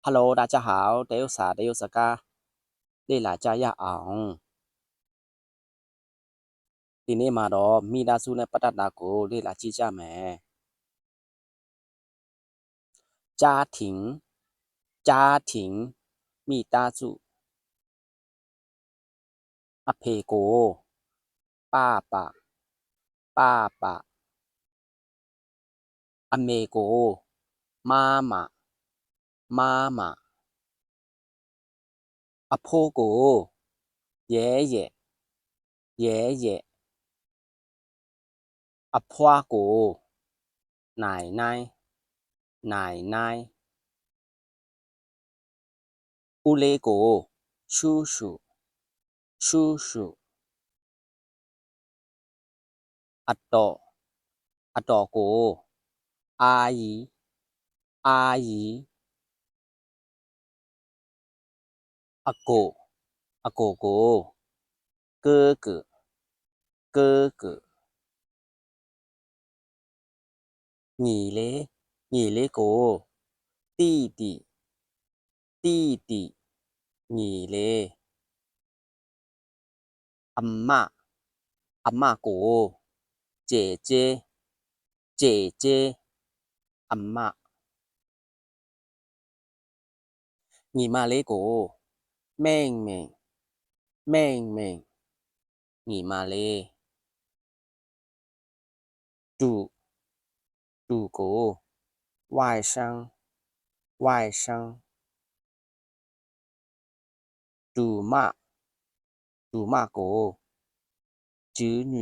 Hello，大家好，这有啥？这有啥个？你来家呀昂，ဒီနေ့မှာတော့မိသားစုနဲ့ပတ်သက်တာကိုလေ့လာကြည့်ကြမယ်။家庭မိသားစုအဖေကို爸爸အမေကို妈妈အဖိုးကို爺爺အဖွားကို奶奶ဦးလေးကို叔叔အတော်ကို阿姨အကိုကို哥哥ညီလေးကို弟弟ညီလေးအမကို姐姐အမညီမလေးကို妹妹ညီမလေးတူကို外甥တူမကို侄女